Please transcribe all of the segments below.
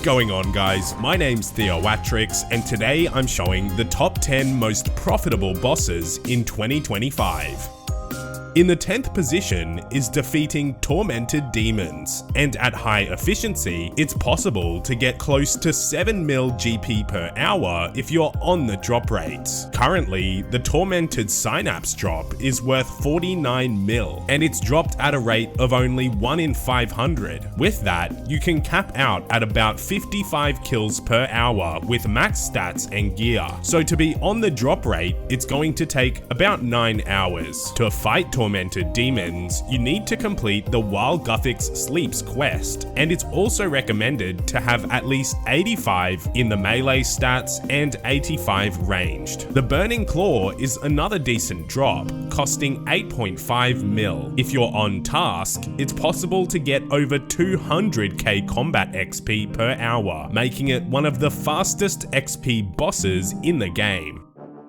going on, guys? My name's Theoatrix, and today I'm showing the top 10 most profitable bosses in 2025. In the 10th position is defeating tormented demons, and at high efficiency, it's possible to get close to 7 mil GP per hour if you're on the drop rates. Currently, the tormented synapse drop is worth 49 mil, and it's dropped at a rate of only 1 in 500. With that, you can cap out at about 55 kills per hour with max stats and gear. So to be on the drop rate, it's going to take about 9 hours. To fight tormented demons, you need to complete the While Guthix Sleeps quest, and it's also recommended to have at least 85 in the melee stats and 85 ranged. The Burning Claw is another decent drop, costing 8.5 mil. If you're on task, it's possible to get over 200k combat XP per hour, making it one of the fastest XP bosses in the game.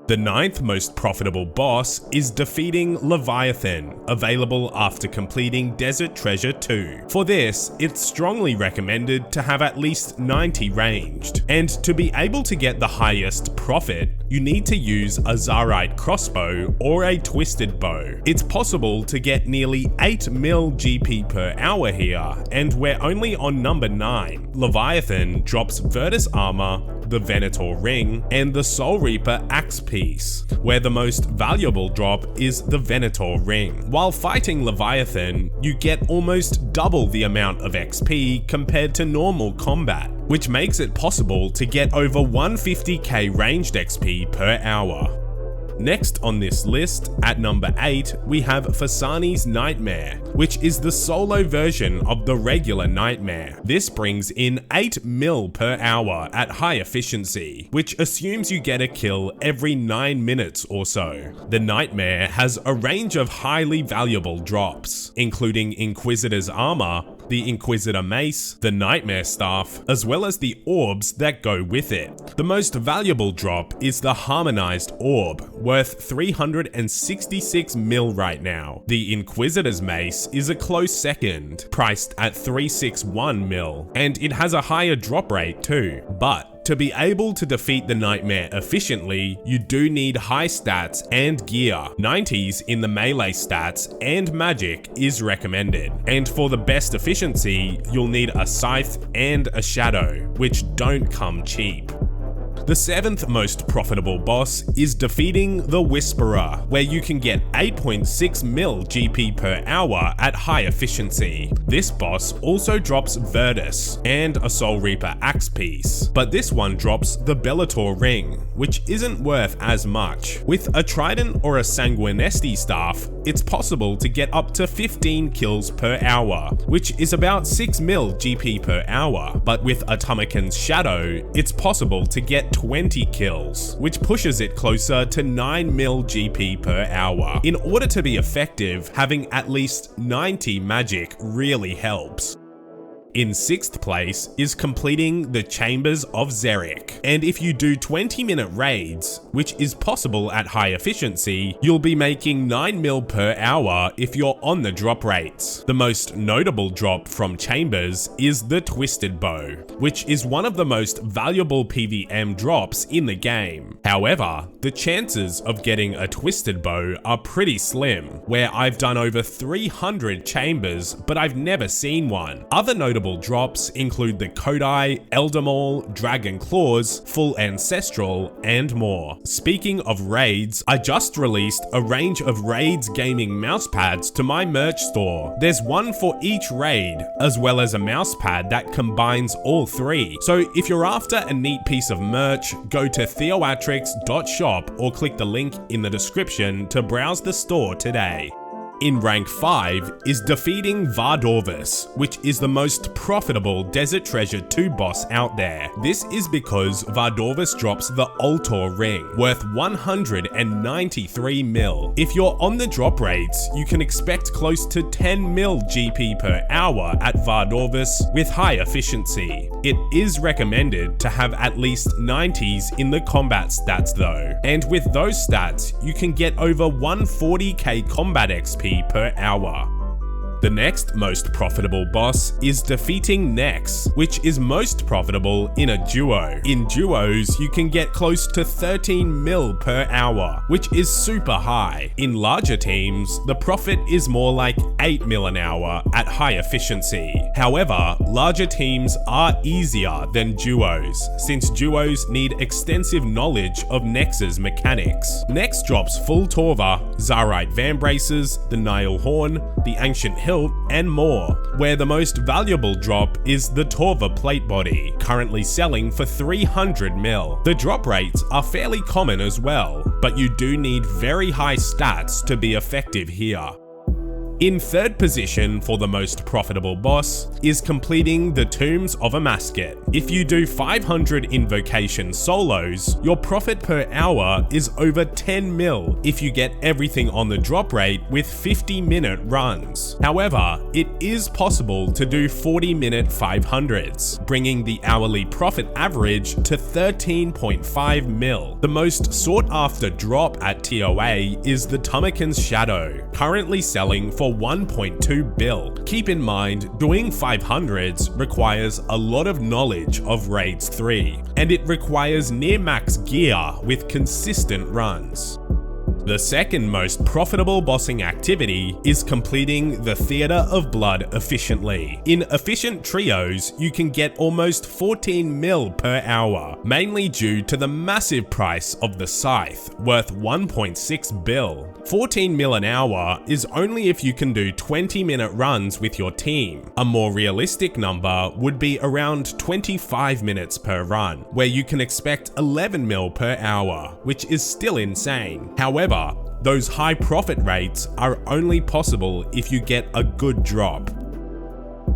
The 9th most profitable boss is defeating Leviathan, available after completing Desert Treasure 2. For this, it's strongly recommended to have at least 90 ranged, and to be able to get the highest profit, you need to use a Zerich crossbow or a twisted bow. It's possible to get nearly 8 mil GP per hour here, and we're only on number 9. Leviathan drops Voris armor, the Venator ring, and the Soul Reaper axe piece, where the most valuable drop is the Venator ring. While fighting Leviathan, you get almost double the amount of XP compared to normal combat, which makes it possible to get over 150k ranged XP per hour. Next on this list, at number 8, we have Fasani's Nightmare, which is the solo version of the regular Nightmare. This brings in 8 mil per hour at high efficiency, which assumes you get a kill every 9 minutes or so. The Nightmare has a range of highly valuable drops, including Inquisitor's armor, the Inquisitor mace, the Nightmare staff, as well as the orbs that go with it. The most valuable drop is the Harmonized orb, worth 366 mil right now. The Inquisitor's mace is a close second, priced at 361 mil, and it has a higher drop rate too. But to be able to defeat the Nightmare efficiently, you do need high stats and gear. 90s in the melee stats and magic is recommended. And for the best efficiency, you'll need a scythe and a shadow, which don't come cheap. The 7th most profitable boss is defeating the Whisperer, where you can get 8.6 mil GP per hour at high efficiency. This boss also drops Virtus and a Soul Reaper axe piece, but this one drops the Bellator ring, which isn't worth as much. With a Trident or a Sanguinesti staff, it's possible to get up to 15 kills per hour, which is about 6 mil GP per hour, but with Atomican's Shadow, it's possible to get 20 kills, which pushes it closer to 9 mil GP per hour. In order to be effective, having at least 90 magic really helps. In 6th place is completing the Chambers of Zerich, and if you do 20-minute raids, which is possible at high efficiency, you'll be making 9 mil per hour if you're on the drop rates. The most notable drop from Chambers is the Twisted Bow, which is one of the most valuable PvM drops in the game. However, the chances of getting a Twisted Bow are pretty slim, where I've done over 300 chambers, but I've never seen one. Other notable drops include the Kodai, Elder Maul, Dragon Claws, Full Ancestral, and more. Speaking of raids, I just released a range of Raids gaming mousepads to my merch store. There's one for each raid, as well as a mousepad that combines all three. So if you're after a neat piece of merch, go to theoatrix.shop or click the link in the description to browse the store today. In rank 5 is defeating Voris, which is the most profitable Desert Treasure 2 boss out there. This is because Voris drops the Altor ring, worth 193 mil. If you're on the drop rates, you can expect close to 10 mil GP per hour at Voris with high efficiency. It is recommended to have at least 90s in the combat stats though, and with those stats, you can get over 140k combat XP per hour. The next most profitable boss is defeating Nex, which is most profitable in a duo. In duos, you can get close to 13 mil per hour, which is super high. In larger teams, the profit is more like 8 mil an hour at high efficiency. However, larger teams are easier than duos, since duos need extensive knowledge of Nex's mechanics. Nex drops full Torva, Zarite Van Braces, the Nile Horn, the Ancient Hilt, and more, where the most valuable drop is the Torva plate body, currently selling for 300 mil. The drop rates are fairly common as well, but you do need very high stats to be effective here. In third position for the most profitable boss is completing the Tombs of a Masket. If you do 500 invocation solos, your profit per hour is over 10 mil if you get everything on the drop rate with 50-minute runs. However, it is possible to do 40-minute 500s, bringing the hourly profit average to 13.5 mil. The most sought after drop at TOA is the Tummakin's Shadow, currently selling for 1.2 bill. Keep in mind, doing 500s requires a lot of knowledge of Raids 3, and it requires near max gear with consistent runs. The second most profitable bossing activity is completing the Theater of Blood efficiently. In efficient trios, you can get almost 14 mil per hour, mainly due to the massive price of the Scythe, worth 1.6 bill. 14 mil an hour is only if you can do 20-minute runs with your team. A more realistic number would be around 25 minutes per run, where you can expect 11 mil per hour, which is still insane. However, those high profit rates are only possible if you get a good drop.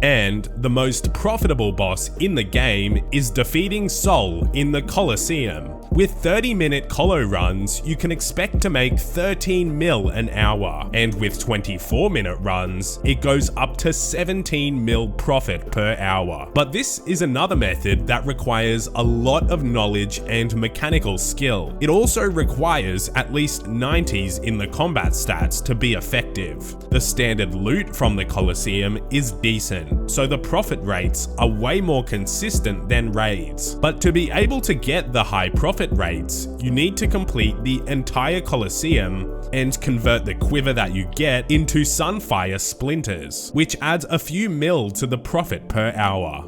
And the most profitable boss in the game is defeating Sol in the Colosseum. With 30-minute colo runs, you can expect to make 13 mil an hour, and with 24-minute runs, it goes up to 17 mil profit per hour. But this is another method that requires a lot of knowledge and mechanical skill. It also requires at least 90s in the combat stats to be effective. The standard loot from the Colosseum is decent, so the profit rates are way more consistent than raids. But to be able to get the high profit rates, you need to complete the entire Colosseum and convert the quiver that you get into Sunfire Splinters, which adds a few mil to the profit per hour.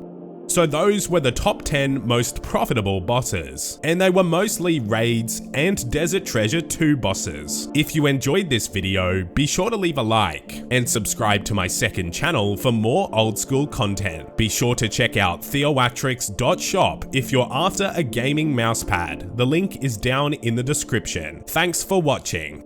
So those were the top 10 most profitable bosses, and they were mostly raids and Desert Treasure 2 bosses. If you enjoyed this video, be sure to leave a like and subscribe to my second channel for more old school content. Be sure to check out Theoatrix.shop if you're after a gaming mousepad. The link is down in the description. Thanks for watching.